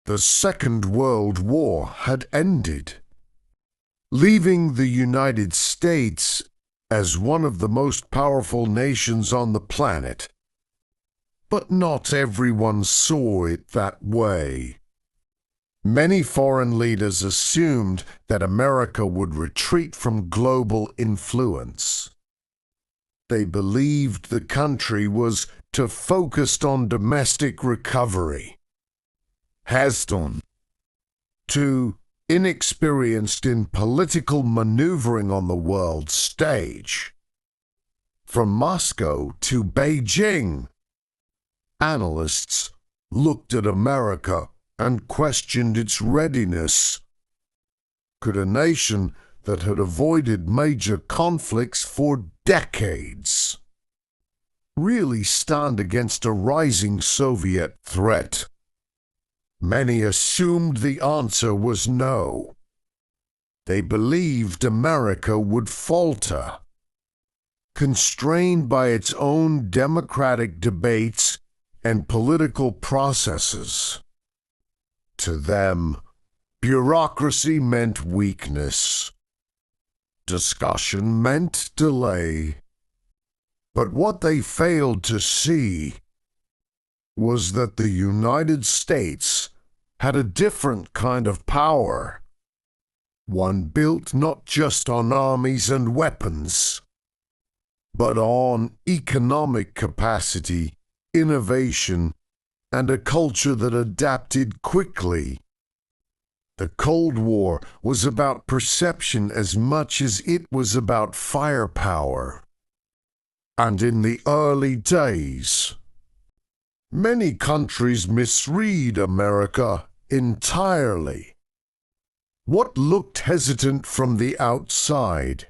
The Second World War had ended, leaving the United States as one of the most powerful nations on the planet. But not everyone saw it that way. Many foreign leaders assumed that America would retreat from global influence. They believed the country was to focus on domestic recovery. Has done. Too inexperienced in political maneuvering on the world stage. From Moscow to Beijing, analysts looked at America and questioned its readiness. Could a nation that had avoided major conflicts for decades really stand against a rising Soviet threat? Many assumed the answer was no. They believed America would falter, constrained by its own democratic debates and political processes. To them, bureaucracy meant weakness. Discussion meant delay. But what they failed to see was that the United States had a different kind of power, one built not just on armies and weapons, but on economic capacity, innovation, and a culture that adapted quickly. The Cold War was about perception as much as it was about firepower. And in the early days, many countries misread America entirely. What looked hesitant from the outside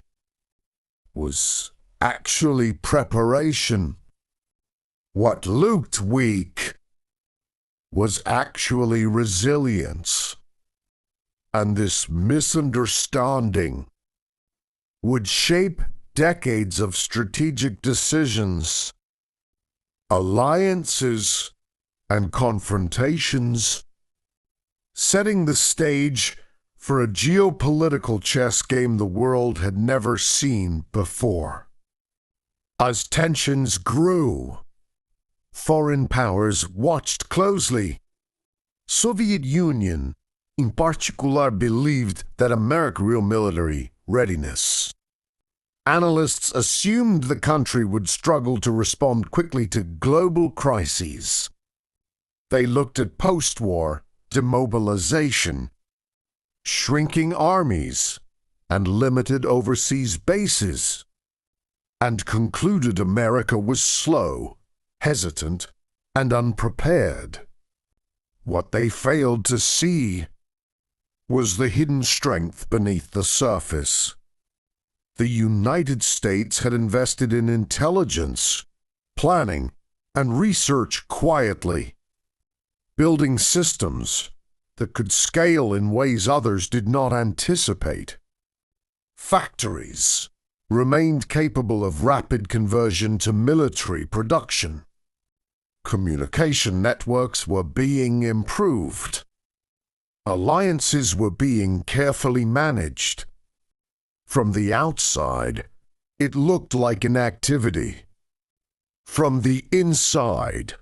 was actually preparation. What looked weak was actually resilience. And this misunderstanding would shape decades of strategic decisions, alliances, and confrontations, setting the stage for a geopolitical chess game the world had never seen before. As tensions grew, foreign powers watched closely. Soviet Union, in particular, believed that America's real military readiness. Analysts assumed the country would struggle to respond quickly to global crises. They looked at post-war demobilization, shrinking armies, and limited overseas bases, and concluded America was slow, hesitant, and unprepared. What they failed to see was the hidden strength beneath the surface. The United States had invested in intelligence, planning, and research quietly, building systems that could scale in ways others did not anticipate. Factories remained capable of rapid conversion to military production. Communication networks were being improved. Alliances were being carefully managed. From the outside, it looked like inactivity. From the inside,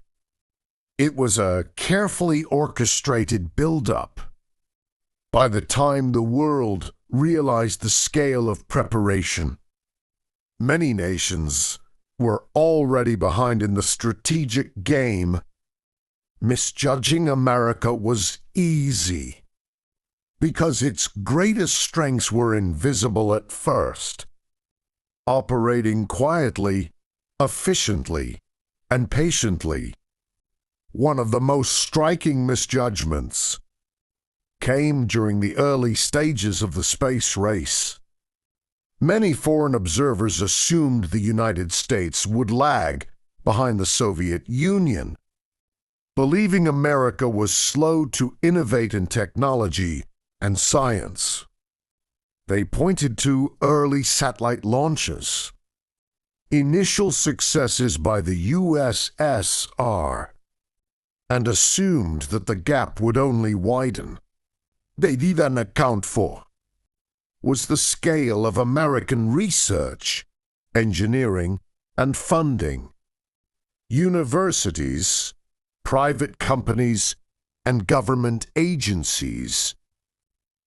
it was a carefully orchestrated build-up. By the time the world realized the scale of preparation, many nations were already behind in the strategic game. Misjudging America was easy, because its greatest strengths were invisible at first, operating quietly, efficiently, and patiently. One of the most striking misjudgments came during the early stages of the space race. Many foreign observers assumed the United States would lag behind the Soviet Union, believing America was slow to innovate in technology and science. They pointed to early satellite launches, initial successes by the USSR, and assumed that the gap would only widen. They didn't account for was the scale of American research, engineering, and funding. Universities, private companies, and government agencies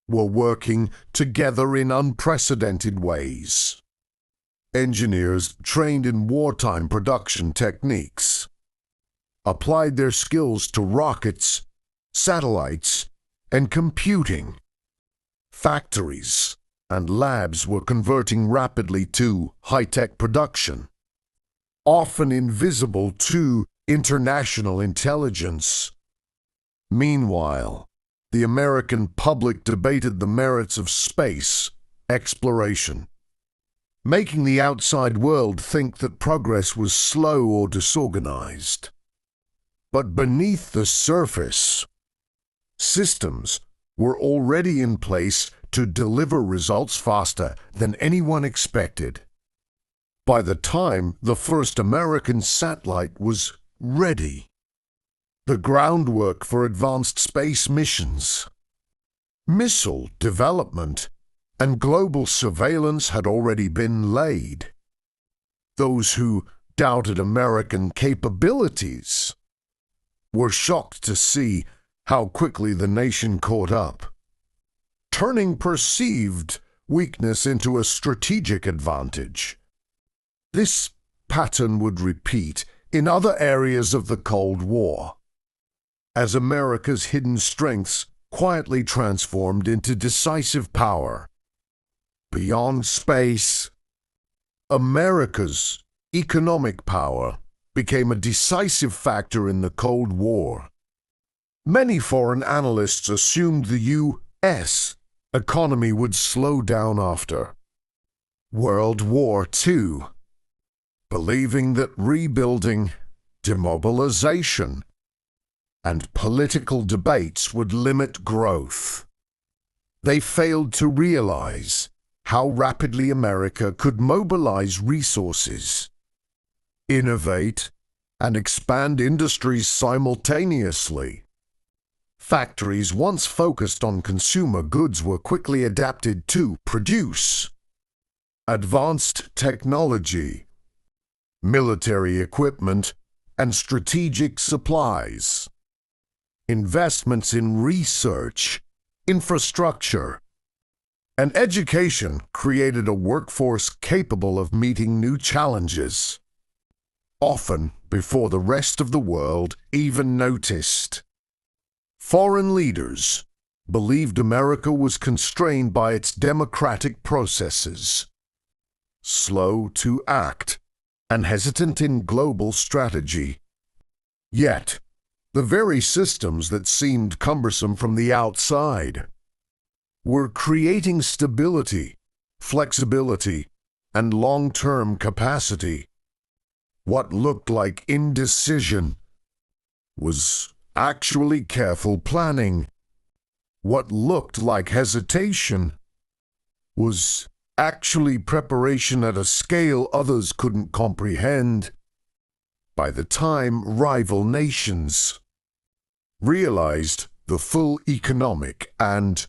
were working together in unprecedented ways. Engineers trained in wartime production techniques applied their skills to rockets, satellites, and computing. Factories and labs were converting rapidly to high-tech production, often invisible to international intelligence. Meanwhile, the American public debated the merits of space exploration, making the outside world think that progress was slow or disorganized. But beneath the surface, systems were already in place to deliver results faster than anyone expected. By the time the first American satellite was ready, the groundwork for advanced space missions, missile development, and global surveillance had already been laid. Those who doubted American capabilities were shocked to see how quickly the nation caught up, turning perceived weakness into a strategic advantage. This pattern would repeat in other areas of the Cold War, as America's hidden strengths quietly transformed into decisive power. Beyond space, America's economic power became a decisive factor in the Cold War. Many foreign analysts assumed the U.S. economy would slow down after World War II, believing that rebuilding, demobilization, and political debates would limit growth. They failed to realize how rapidly America could mobilize resources, innovate, and expand industries simultaneously. Factories once focused on consumer goods were quickly adapted to produce advanced technology, military equipment, and strategic supplies. Investments in research, infrastructure, and education created a workforce capable of meeting new challenges, often before the rest of the world even noticed. Foreign leaders believed America was constrained by its democratic processes, slow to act, and hesitant in global strategy. Yet, the very systems that seemed cumbersome from the outside were creating stability, flexibility, and long-term capacity. What looked like indecision was actually careful planning. What looked like hesitation was actually preparation at a scale others couldn't comprehend. By the time rival nations realized the full economic and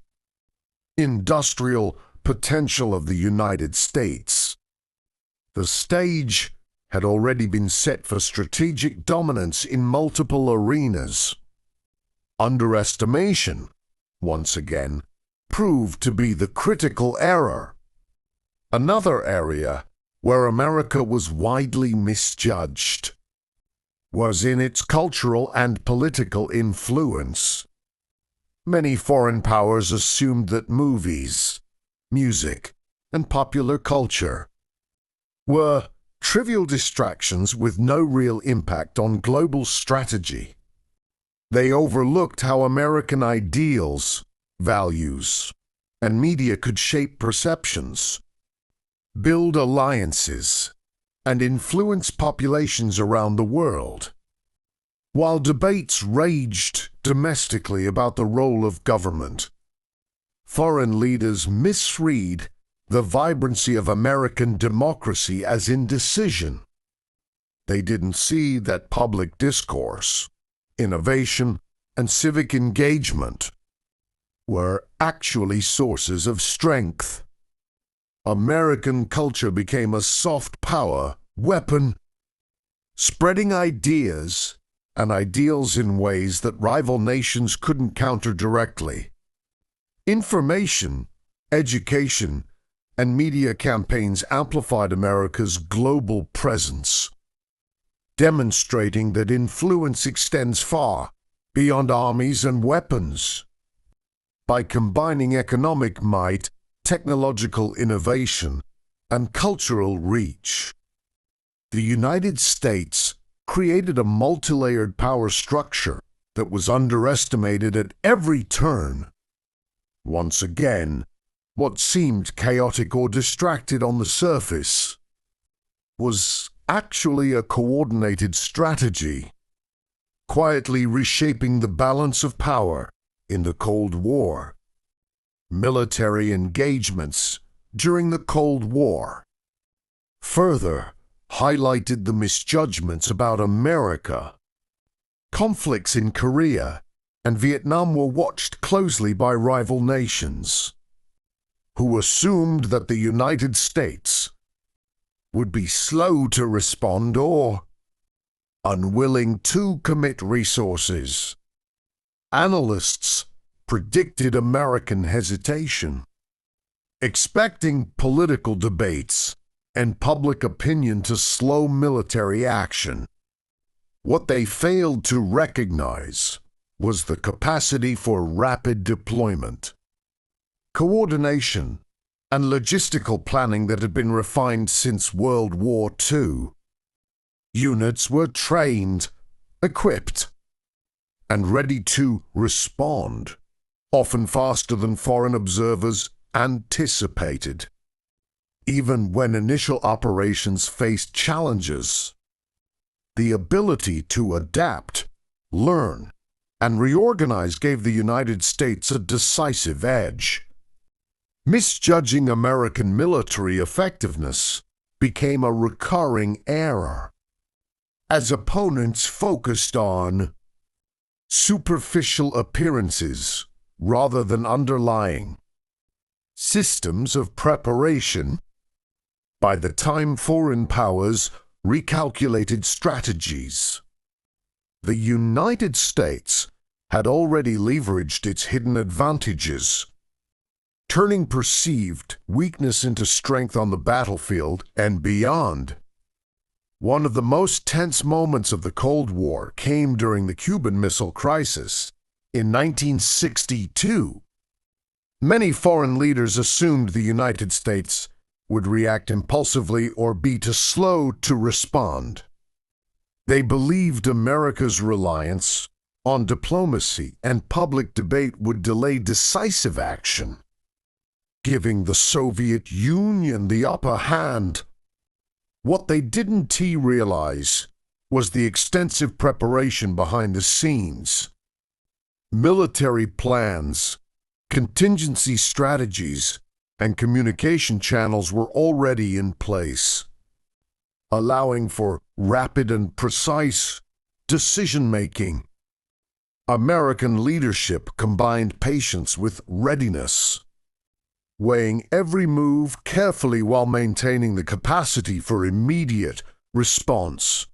industrial potential of the United States, the stage had already been set for strategic dominance in multiple arenas. Underestimation, once again, proved to be the critical error. Another area where America was widely misjudged was in its cultural and political influence. Many foreign powers assumed that movies, music, and popular culture were trivial distractions with no real impact on global strategy. They overlooked how American ideals, values, and media could shape perceptions, build alliances, and influence populations around the world. While debates raged domestically about the role of government, foreign leaders misread the vibrancy of American democracy as indecision. They didn't see that public discourse, innovation, and civic engagement were actually sources of strength. American culture became a soft power weapon, spreading ideas and ideals in ways that rival nations couldn't counter directly. Information, education, and media campaigns amplified America's global presence, demonstrating that influence extends far beyond armies and weapons. By combining economic might, technological innovation, and cultural reach, the United States created a multi-layered power structure that was underestimated at every turn. Once again, what seemed chaotic or distracted on the surface was actually a coordinated strategy, quietly reshaping the balance of power in the Cold War. Military engagements during the Cold War further highlighted the misjudgments about America. Conflicts in Korea and Vietnam were watched closely by rival nations, who assumed that the United States would be slow to respond or unwilling to commit resources. Analysts predicted American hesitation, expecting political debates and public opinion to slow military action. What they failed to recognize was the capacity for rapid deployment, coordination, and logistical planning that had been refined since World War II. Units were trained, equipped, and ready to respond, often faster than foreign observers anticipated. Even when initial operations faced challenges, the ability to adapt, learn, and reorganize gave the United States a decisive edge. Misjudging American military effectiveness became a recurring error, as opponents focused on superficial appearances rather than underlying systems of preparation. By the time foreign powers recalculated strategies, the United States had already leveraged its hidden advantages, turning perceived weakness into strength on the battlefield and beyond. One of the most tense moments of the Cold War came during the Cuban Missile Crisis in 1962. Many foreign leaders assumed the United States would react impulsively or be too slow to respond. They believed America's reliance on diplomacy and public debate would delay decisive action, giving the Soviet Union the upper hand. What they didn't realize was the extensive preparation behind the scenes. Military plans, contingency strategies, and communication channels were already in place, allowing for rapid and precise decision-making. American leadership combined patience with readiness, weighing every move carefully while maintaining the capacity for immediate response.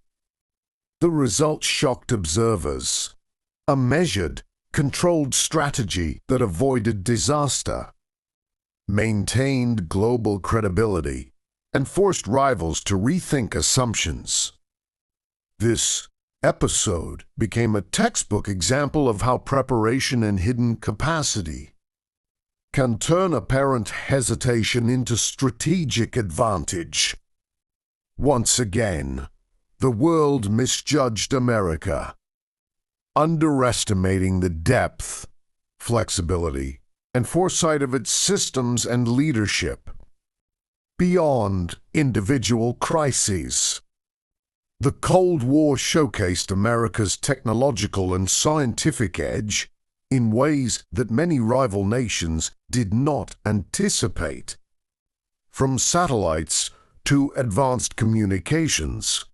The result shocked observers: a measured, controlled strategy that avoided disaster, maintained global credibility, and forced rivals to rethink assumptions. This episode became a textbook example of how preparation and hidden capacity can turn apparent hesitation into strategic advantage. Once again, the world misjudged America, underestimating the depth, flexibility, and foresight of its systems and leadership. Beyond individual crises, the Cold War showcased America's technological and scientific edge in ways that many rival nations did not anticipate. From satellites to advanced communications,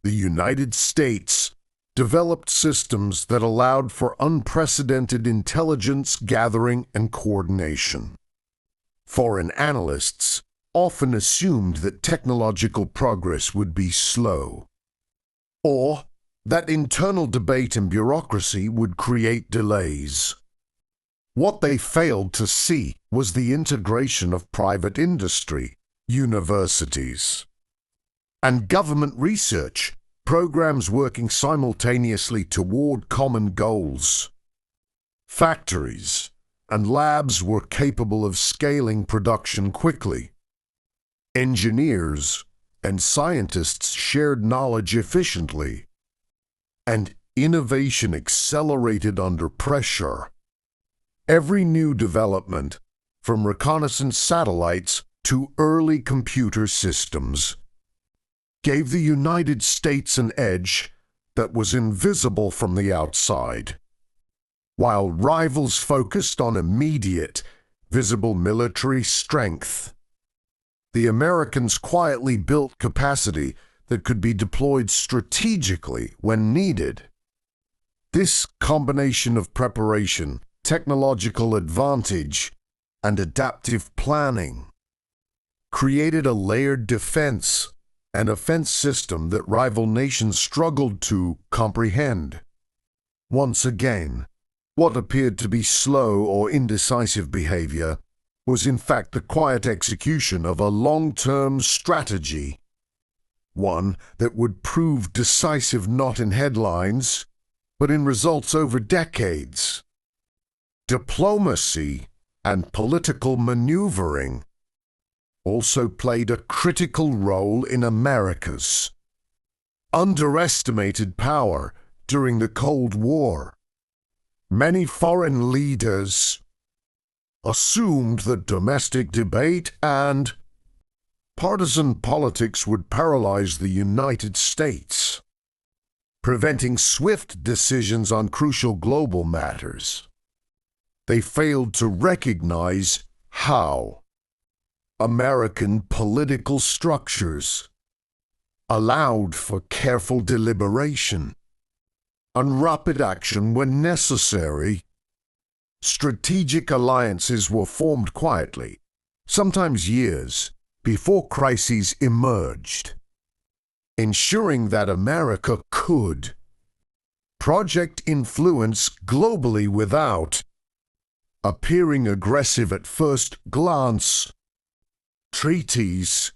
the United States developed systems that allowed for unprecedented intelligence gathering and coordination. Foreign analysts often assumed that technological progress would be slow, or that internal debate and bureaucracy would create delays. What they failed to see was the integration of private industry, universities, and government research programs working simultaneously toward common goals. Factories and labs were capable of scaling production quickly. Engineers and scientists shared knowledge efficiently, and innovation accelerated under pressure. Every new development, from reconnaissance satellites to early computer systems, gave the United States an edge that was invisible from the outside. While rivals focused on immediate, visible military strength, the Americans quietly built capacity that could be deployed strategically when needed. This combination of preparation, technological advantage, and adaptive planning created a layered defense and offense system that rival nations struggled to comprehend. Once again, what appeared to be slow or indecisive behavior was in fact the quiet execution of a long-term strategy, one that would prove decisive not in headlines, but in results over decades. Diplomacy and political maneuvering also played a critical role in America's underestimated power during the Cold War. Many foreign leaders assumed that domestic debate and partisan politics would paralyze the United States, preventing swift decisions on crucial global matters. They failed to recognize how American political structures allowed for careful deliberation and rapid action when necessary. Strategic alliances were formed quietly, sometimes years before crises emerged, ensuring that America could project influence globally without appearing aggressive at first glance. Treaties,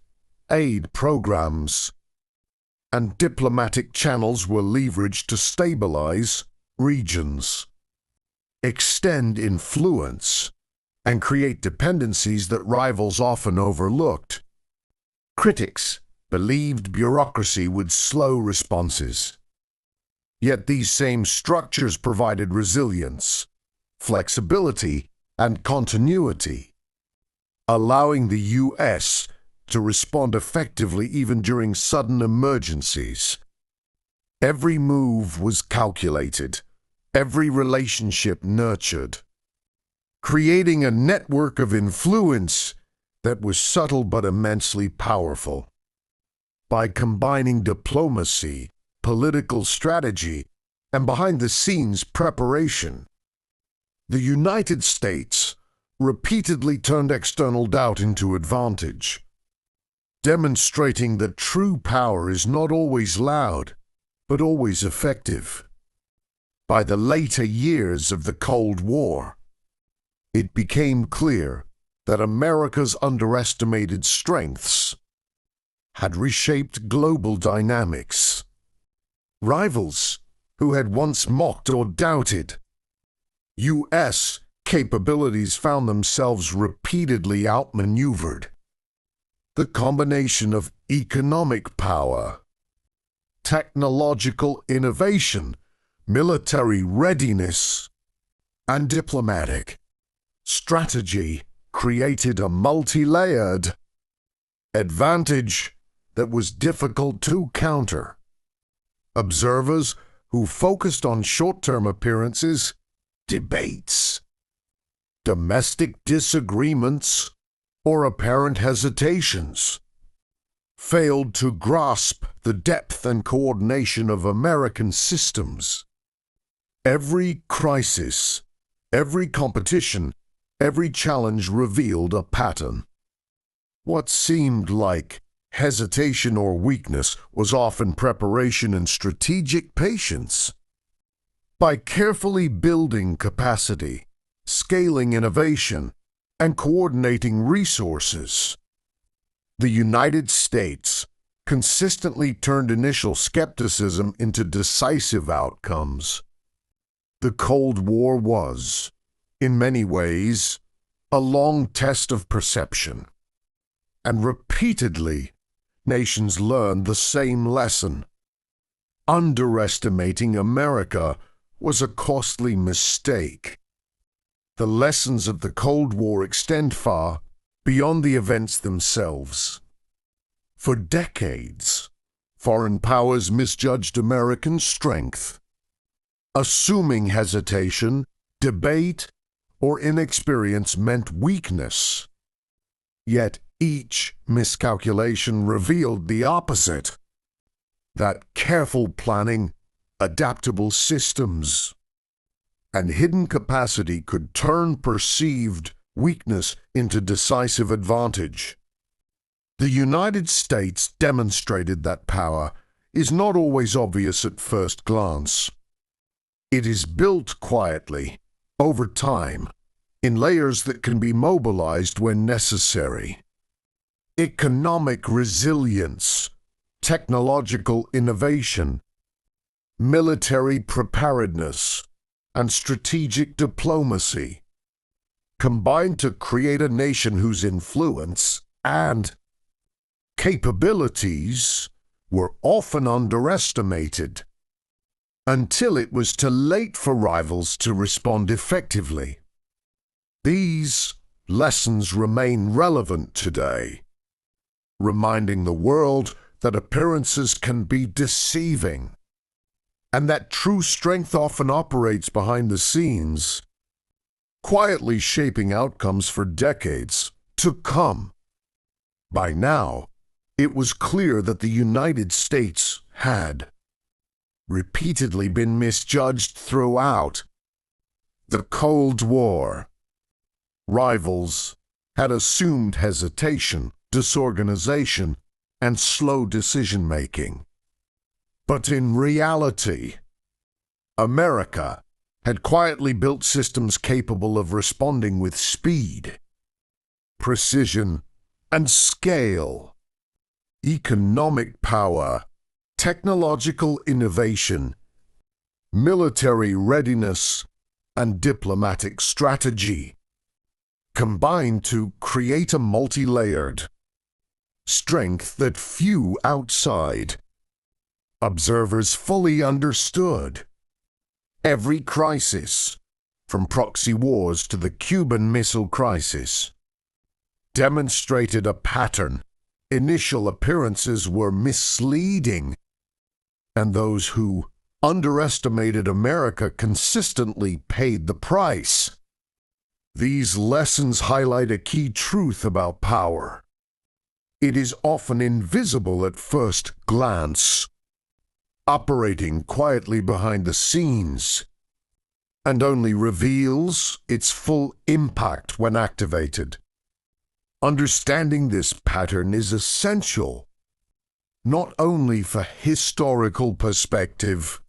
aid programs, and diplomatic channels were leveraged to stabilize regions, extend influence, and create dependencies that rivals often overlooked. Critics believed bureaucracy would slow responses. Yet these same structures provided resilience, flexibility, and continuity, allowing the U.S. to respond effectively even during sudden emergencies. Every move was calculated, every relationship nurtured, creating a network of influence that was subtle but immensely powerful. By combining diplomacy, political strategy, and behind-the-scenes preparation, the United States repeatedly turned external doubt into advantage, demonstrating that true power is not always loud, but always effective. By the later years of the Cold War, it became clear that America's underestimated strengths had reshaped global dynamics. Rivals who had once mocked or doubted U.S. capabilities found themselves repeatedly outmaneuvered. The combination of economic power, technological innovation, military readiness, and diplomatic strategy created a multi-layered advantage that was difficult to counter. Observers who focused on short-term appearances, debates, domestic disagreements, or apparent hesitations failed to grasp the depth and coordination of American systems. Every crisis, every competition, every challenge revealed a pattern. What seemed like hesitation or weakness was often preparation and strategic patience. By carefully building capacity, scaling innovation, and coordinating resources, the United States consistently turned initial skepticism into decisive outcomes. The Cold War was, in many ways, a long test of perception, and repeatedly, nations learned the same lesson. Underestimating America was a costly mistake. The lessons of the Cold War extend far beyond the events themselves. For decades, foreign powers misjudged American strength, assuming hesitation, debate, or inexperience meant weakness. Yet each miscalculation revealed the opposite: that careful planning, adaptable systems, and hidden capacity could turn perceived weakness into decisive advantage. The United States demonstrated that power is not always obvious at first glance. It is built quietly, over time, in layers that can be mobilized when necessary. Economic resilience, technological innovation, military preparedness, and strategic diplomacy combined to create a nation whose influence and capabilities were often underestimated, until it was too late for rivals to respond effectively. These lessons remain relevant today, reminding the world that appearances can be deceiving, and that true strength often operates behind the scenes, quietly shaping outcomes for decades to come. By now, it was clear that the United States had repeatedly been misjudged throughout the Cold War. Rivals had assumed hesitation, disorganization, and slow decision-making. But in reality, America had quietly built systems capable of responding with speed, precision, and scale. Economic power, technological innovation, military readiness, and diplomatic strategy combined to create a multi-layered strength that few outside observers fully understood. Every crisis, from proxy wars to the Cuban Missile Crisis, demonstrated a pattern. Initial appearances were misleading, and those who underestimated America consistently paid the price. These lessons highlight a key truth about power. It is often invisible at first glance, operating quietly behind the scenes, and only reveals its full impact when activated. Understanding this pattern is essential, not only for historical perspective,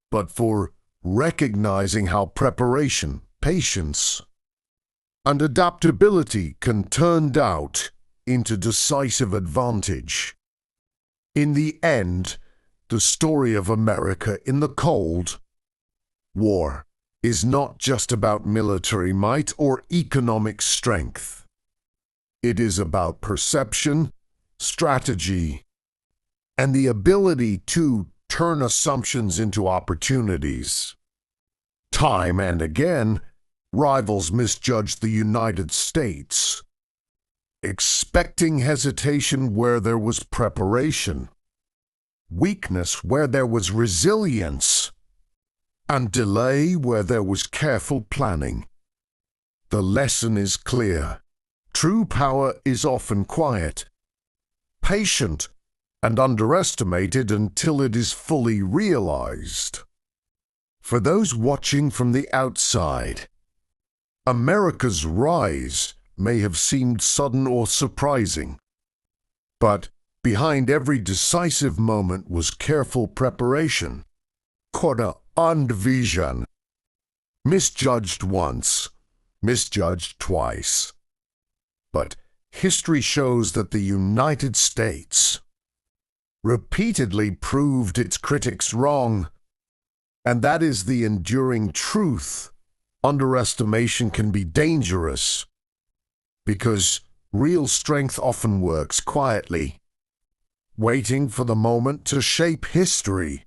but for recognizing how preparation, patience, and adaptability can turn doubt into decisive advantage. In the end, the story of America in the Cold War is not just about military might or economic strength. It is about perception, strategy, and the ability to turn assumptions into opportunities. Time and again, rivals misjudged the United States, expecting hesitation where there was preparation, weakness where there was resilience, and delay where there was careful planning. The lesson is clear. True power is often quiet. patient and underestimated until it is fully realized. For those watching from the outside, America's rise may have seemed sudden or surprising, but behind every decisive moment was careful preparation, coda and vision. Misjudged once, misjudged twice. But history shows that the United States repeatedly proved its critics wrong, and that is the enduring truth. Underestimation can be dangerous because real strength often works quietly, waiting for the moment to shape history.